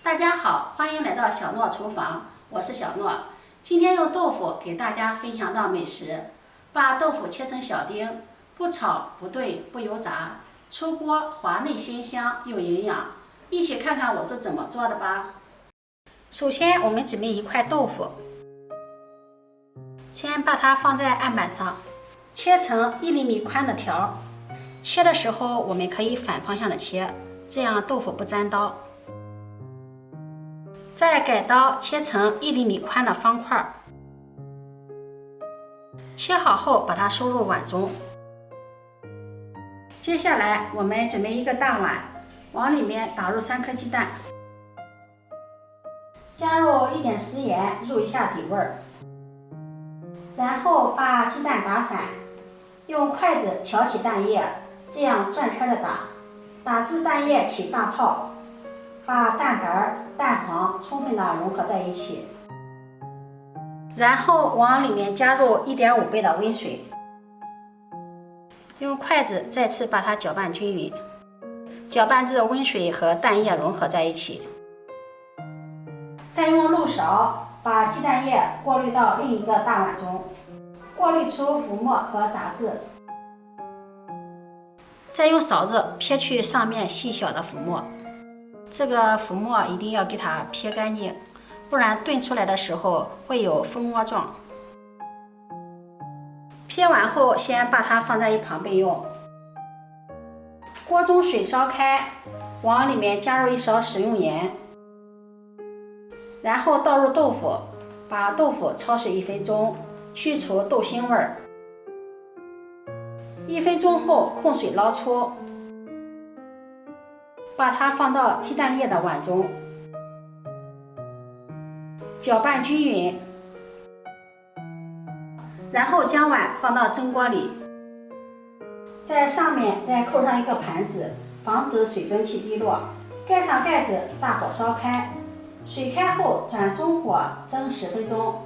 大家好，欢迎来到小诺厨房，我是小诺。今天用豆腐给大家分享道美食，把豆腐切成小丁，不炒不炖不油炸，出锅滑嫩鲜香又营养。一起看看我是怎么做的吧。首先我们准备一块豆腐，先把它放在案板上，切成1厘米宽的条。切的时候我们可以反方向的切，这样豆腐不粘刀。再改刀切成1厘米宽的方块，切好后把它收入碗中。接下来我们准备一个大碗，往里面打入3颗鸡蛋，加入一点食盐入一下底味儿，然后把鸡蛋打散，用筷子挑起蛋液，这样转圈的打，打至蛋液起大泡，把蛋白、蛋黄充分的融合在一起，然后往里面加入1.5倍的温水，用筷子再次把它搅拌均匀，搅拌至温水和蛋液融合在一起。再用漏勺把鸡蛋液过滤到另一个大碗中，过滤出浮沫和杂质。再用勺子撇去上面细小的浮沫，这个浮沫一定要给它撇干净，不然炖出来的时候会有蜂窝状。撇完后，先把它放在一旁备用。锅中水烧开，往里面加入1勺食用盐，然后倒入豆腐，把豆腐焯水1分钟，去除豆腥味儿。1分钟后控水捞出，把它放到鸡蛋液的碗中，搅拌均匀，然后将碗放到蒸锅里，在上面再扣上一个盘子，防止水蒸气滴落，盖上盖子，大火烧开，水开后转中火蒸10分钟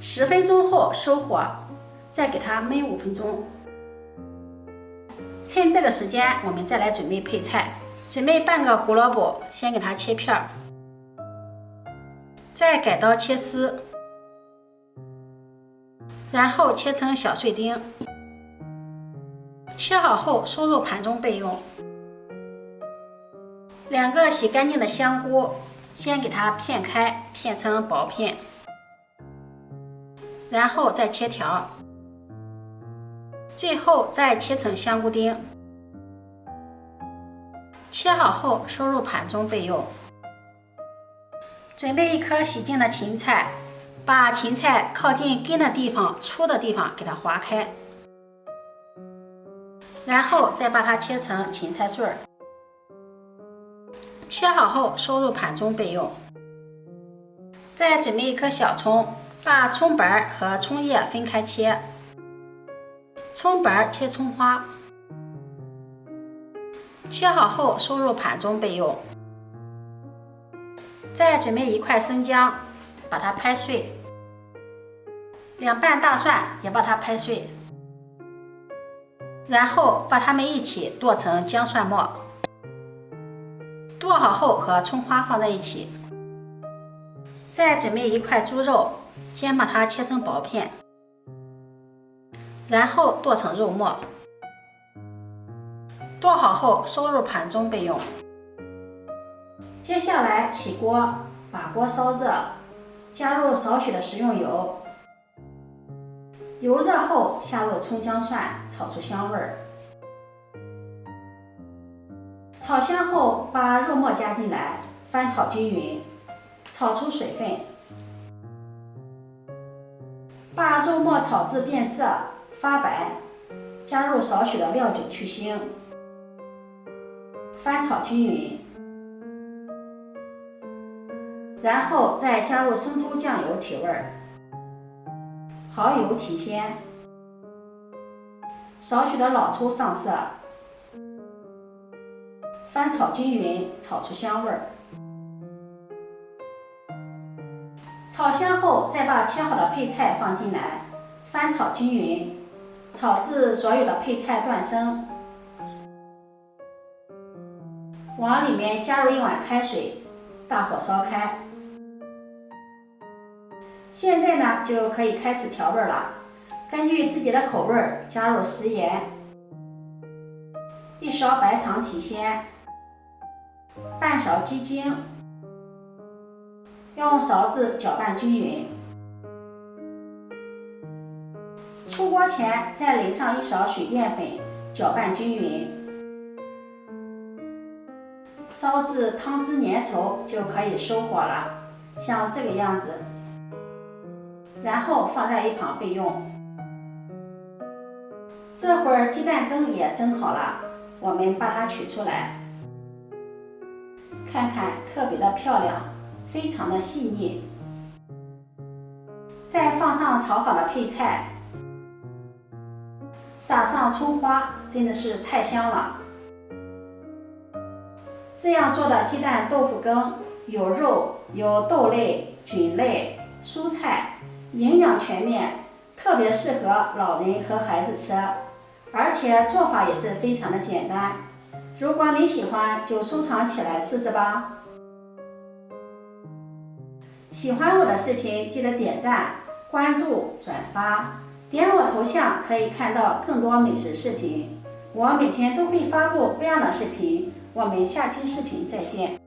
，10分钟后收火，再给它焖5分钟。趁这个时间，我们再来准备配菜。准备半个胡萝卜，先给它切片儿，再改刀切丝，然后切成小碎丁。切好后收入盘中备用。2个洗干净的香菇，先给它片开，片成薄片，然后再切条，最后再切成香菇丁。切好后收入盘中备用。准备1颗洗净的芹菜，把芹菜靠近根的地方、粗的地方给它划开，然后再把它切成芹菜碎儿。切好后收入盘中备用。再准备1颗小葱，把葱白和葱叶分开切，葱白切葱花。切好后收入盘中备用。再准备1块生姜，把它拍碎，2瓣大蒜也把它拍碎，然后把它们一起剁成姜蒜末。剁好后和葱花放在一起。再准备1块猪肉，先把它切成薄片，然后剁成肉末。剁好后收入盘中备用。接下来起锅，把锅烧热，加入少许的食用油，油热后下入葱姜蒜，炒出香味儿。炒香后把肉末加进来，翻炒均匀，炒出水分，把肉末炒至变色发白，加入少许的料酒去腥，翻炒均匀，然后再加入生抽酱油提味儿，蚝油提鲜，少许的老抽上色，翻炒均匀，炒出香味儿。炒香后再把切好的配菜放进来，翻炒均匀，炒至所有的配菜断生。往里面加入1碗开水，大火烧开。现在呢，就可以开始调味了。根据自己的口味加入食盐、1勺白糖提鲜、半勺鸡精，用勺子搅拌均匀。出锅前再淋上1勺水淀粉，搅拌均匀。烧至汤汁粘稠就可以收火了，像这个样子。然后放在一旁备用。这会儿鸡蛋羹也蒸好了，我们把它取出来，看看特别的漂亮，非常的细腻。再放上炒好的配菜，撒上葱花，真的是太香了。这样做的鸡蛋豆腐羹有肉、有豆类、菌类、蔬菜，营养全面，特别适合老人和孩子吃，而且做法也是非常的简单。如果你喜欢，就收藏起来试试吧。喜欢我的视频，记得点赞、关注、转发，点我头像可以看到更多美食视频。我每天都会发布这样的视频，我们下期视频再见。